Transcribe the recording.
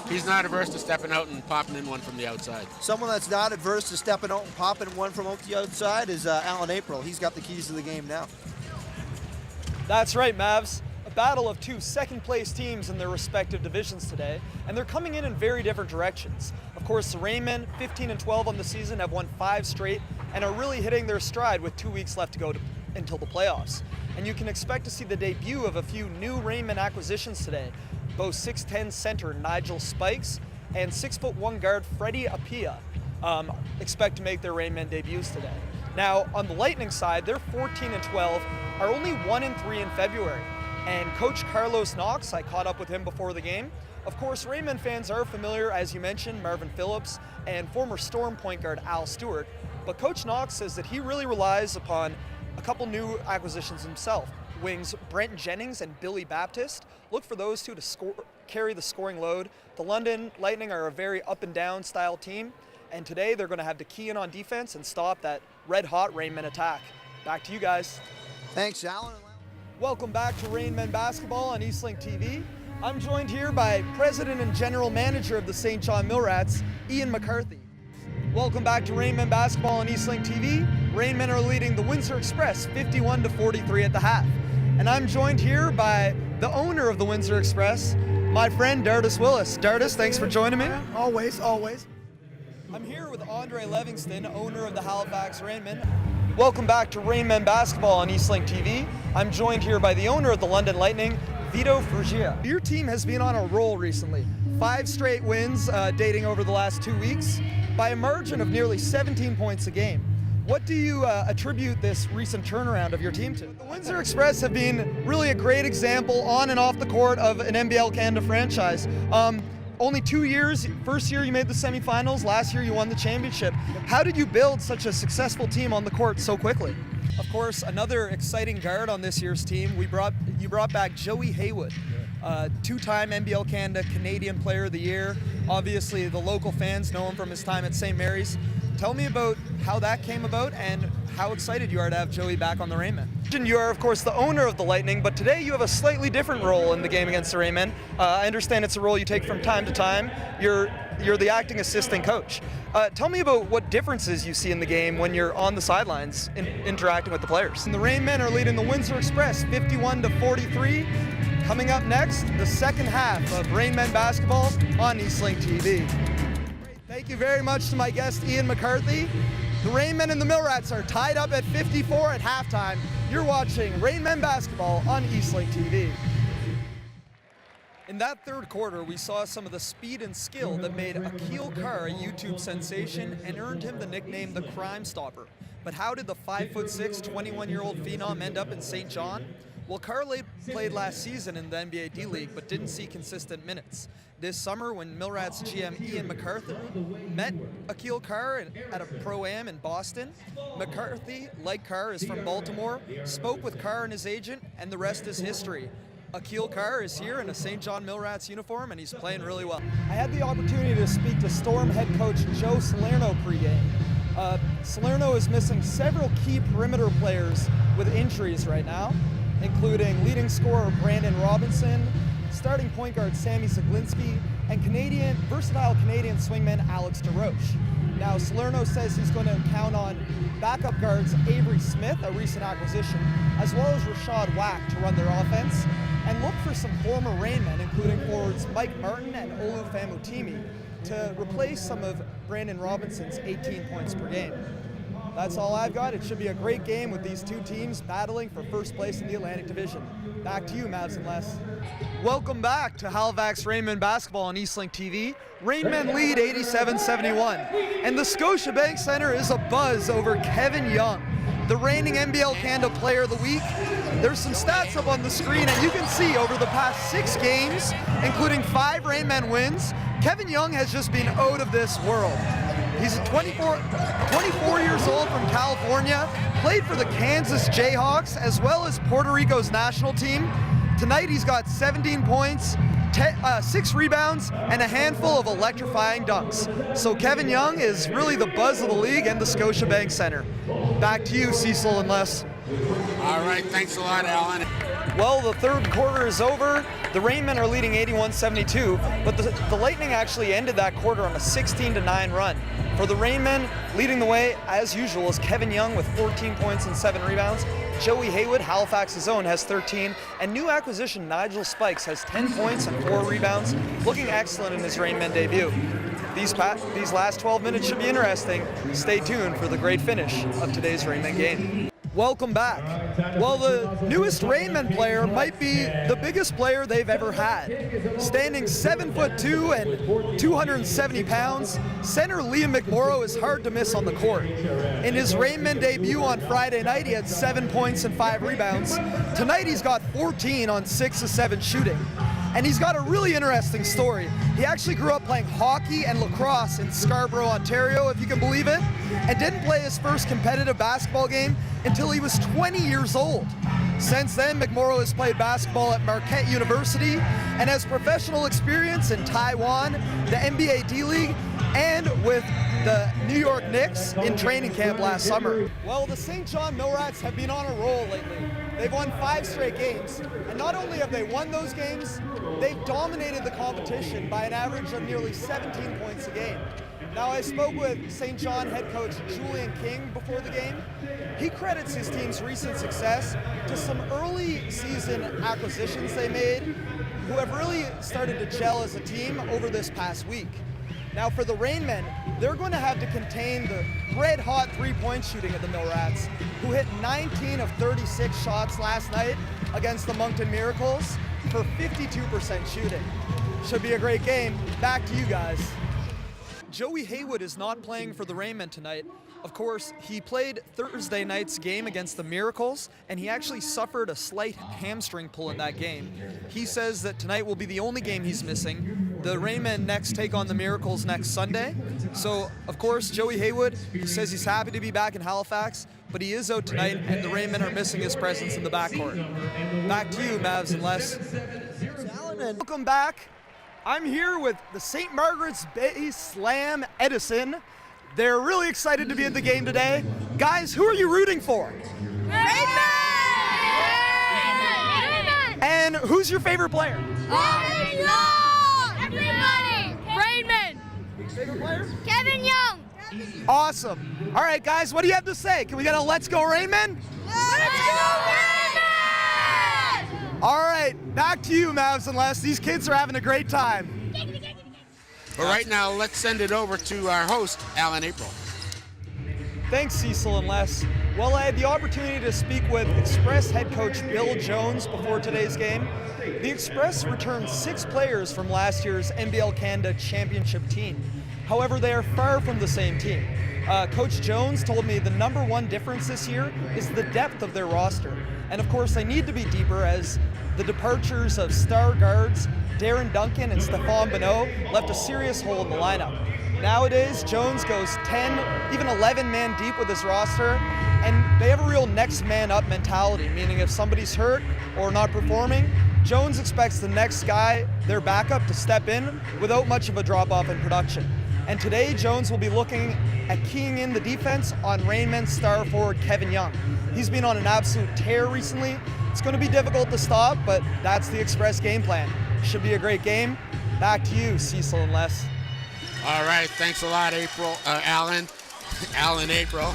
He's not averse to stepping out and popping in one from the outside. Someone that's not adverse to stepping out and popping one from out the outside is Allan April. He's got the keys to the game now. That's right, Mavs. A battle of two second-place teams in their respective divisions today, and they're coming in very different directions. Of course, the Rainmen, 15-12 on the season, have won 5 straight and are really hitting their stride with 2 weeks left to go until the playoffs. And you can expect to see the debut of a few new Rainmen acquisitions today. Both 6'10 center Nigel Spikes and 6'1 guard Freddie Apia expect to make their Rainmen debuts today. Now, on the Lightning side, they're 14-12, are only 1-3 in February. And Coach Carlos Knox, I caught up with him before the game. Of course, Rainmen fans are familiar, as you mentioned, Marvin Phillips and former Storm point guard Al Stewart. But Coach Knox says that he really relies upon a couple new acquisitions himself. Wings Brent Jennings and Billy Baptist. Look for those two to carry the scoring load. The London Lightning are a very up and down style team, and today they're going to have to key in on defense and stop that red hot Rainmen attack. Back to you guys. Thanks, Allan. Welcome back to Rainmen Basketball on Eastlink TV. I'm joined here by President and General Manager of the St. John Millrats, Ian McCarthy. Welcome back to Rainmen Basketball on Eastlink TV. Rainmen are leading the Windsor Express 51-43 at the half. And I'm joined here by the owner of the Windsor Express, my friend Dardis Willis. Dardis, thanks for joining me. Always, always. I'm here with Andre Livingston, owner of the Halifax Rainmen. Welcome back to Rainmen Basketball on Eastlink TV. I'm joined here by the owner of the London Lightning, Vito Frugia. Your team has been on a roll recently. 5 straight wins dating over the last 2 weeks by a margin of nearly 17 points a game. What do you attribute this recent turnaround of your team to? The Windsor Express have been really a great example on and off the court of an NBL Canada franchise. Only 2 years, first year you made the semifinals, last year you won the championship. How did you build such a successful team on the court so quickly? Of course, another exciting guard on this year's team, you brought back Joey Haywood, 2-time NBL Canada Canadian Player of the Year. Obviously, the local fans know him from his time at St. Mary's. Tell me about how that came about and how excited you are to have Joey back on the Rainmen. You are, of course, the owner of the Lightning, but today you have a slightly different role in the game against the Rainmen. I understand it's a role you take from time to time. You're the acting assistant coach. Tell me about what differences you see in the game when you're on the sidelines interacting with the players. And the Rainmen are leading the Windsor Express 51-43. Coming up next, the second half of Rainmen Basketball on Eastlink TV. Thank you very much to my guest, Ian McCarthy. The Rainmen and the Millrats are tied up at 54 at halftime. You're watching Rainmen Basketball on Eastlink TV. In that third quarter, we saw some of the speed and skill that made Akil Carr a YouTube sensation and earned him the nickname the Crime Stopper. But how did the 5'6", 21-year-old phenom end up in St. John? Well, Carr played last season in the NBA D-League, but didn't see consistent minutes. This summer, when Millrats GM Ian McCarthy met Akil Carr at a Pro-Am in Boston, McCarthy, like Carr, is from Baltimore, spoke with Carr and his agent, and the rest is history. Akil Carr is here in a St. John Millrats uniform, and he's playing really well. I had the opportunity to speak to Storm head coach Joe Salerno pregame. Salerno is missing several key perimeter players with injuries right now, including leading scorer Brandon Robinson, starting point guard Sammy Zaglinski, and versatile Canadian swingman Alex DeRoche. Now, Salerno says he's going to count on backup guards Avery Smith, a recent acquisition, as well as Rashad Wack to run their offense, and look for some former Rainmen, including forwards Mike Martin and Olu Famutimi, to replace some of Brandon Robinson's 18 points per game. That's all I've got. It should be a great game with these two teams battling for first place in the Atlantic Division. Back to you, Mavs and Les. Welcome back to Halifax Rainmen Basketball on Eastlink TV. Rainmen lead 87-71, and the Scotiabank Center is abuzz over Kevin Young, the reigning NBL Canada Player of the Week. There's some stats up on the screen, and you can see over the past 6 games, including 5 Rainmen wins, Kevin Young has just been out of this world. He's 24 years old from California, played for the Kansas Jayhawks as well as Puerto Rico's national team. Tonight he's got 17 points, 6 rebounds, and a handful of electrifying dunks. So Kevin Young is really the buzz of the league and the Scotiabank Center. Back to you, Cecil and Les. All right, thanks a lot, Allan. Well, the third quarter is over. The Rainmen are leading 81-72, but the Lightning actually ended that quarter on a 16-9 run. For the Rainmen, leading the way, as usual, is Kevin Young with 14 points and 7 rebounds. Joey Haywood, Halifax's own, has 13, and new acquisition Nigel Spikes has 10 points and 4 rebounds, looking excellent in his Rainmen debut. These last 12 minutes should be interesting. Stay tuned for the great finish of today's Rainmen game. Welcome back. Well, the newest Rainmen player might be the biggest player they've ever had. Standing 7'2" and 270 pounds, center Liam McMorrow is hard to miss on the court. In his Rainmen debut on Friday night, he had 7 points and 5 rebounds. Tonight, he's got 14 on 6 of 7 shooting. And he's got a really interesting story. He actually grew up playing hockey and lacrosse in Scarborough, Ontario, if you can believe it, and didn't play his first competitive basketball game until he was 20 years old. Since then, McMorrow has played basketball at Marquette University and has professional experience in Taiwan, the NBA D-League, and with the New York Knicks in training camp last summer. Well, the St. John Millrats have been on a roll lately. They've won 5 straight games, and not only have they won those games, they've dominated the competition by an average of nearly 17 points a game. Now, I spoke with St. John head coach Julian King before the game. He credits his team's recent success to some early season acquisitions they made, who have really started to gel as a team over this past week. Now, for the Rainmen, they're going to have to contain the red-hot three-point shooting of the Millrats, who hit 19 of 36 shots last night against the Moncton Miracles for 52% shooting. Should be a great game. Back to you guys. Joey Haywood is not playing for the Rainmen tonight. Of course, he played Thursday night's game against the Miracles, and he actually suffered a slight hamstring pull in that game. He says that tonight will be the only game he's missing. The Rainmen next take on the Miracles next Sunday. So, of course, Joey Haywood says he's happy to be back in Halifax, but he is out tonight, and the Rainmen are missing his presence in the backcourt. Back to you, Mavs and Les. Allan. Welcome back. I'm here with the St. Margaret's Bay Slam Edison. They're really excited to be at the game today. Guys, who are you rooting for? Rainmen! And who's your favorite player? Everybody! Rainmen! Favorite player? Kevin Young! Awesome. All right, guys, what do you have to say? Can we get a Let's Go Rainmen? Let's go Rainmen! All right, back to you, Mavs and Les. These kids are having a great time. But right now, let's send it over to our host, Allan April. Thanks, Cecil and Les. Well, I had the opportunity to speak with Express head coach Bill Jones before today's game. The Express returned 6 players from last year's NBL Canada championship team. However, they are far from the same team. Coach Jones told me the #1 difference this year is the depth of their roster. And of course, they need to be deeper as the departures of star guards Darren Duncan and Stephane Bonneau left a serious hole in the lineup. Nowadays, Jones goes 10, even 11 man deep with his roster, and they have a real next man up mentality, meaning if somebody's hurt or not performing, Jones expects the next guy, their backup, to step in without much of a drop off in production. And today, Jones will be looking at keying in the defense on Rainmen's star forward Kevin Young. He's been on an absolute tear recently. It's going to be difficult to stop, but that's the Express game plan. Should be a great game. Back to you, Cecil and Les. All right, thanks a lot, April, Allan. Allan April.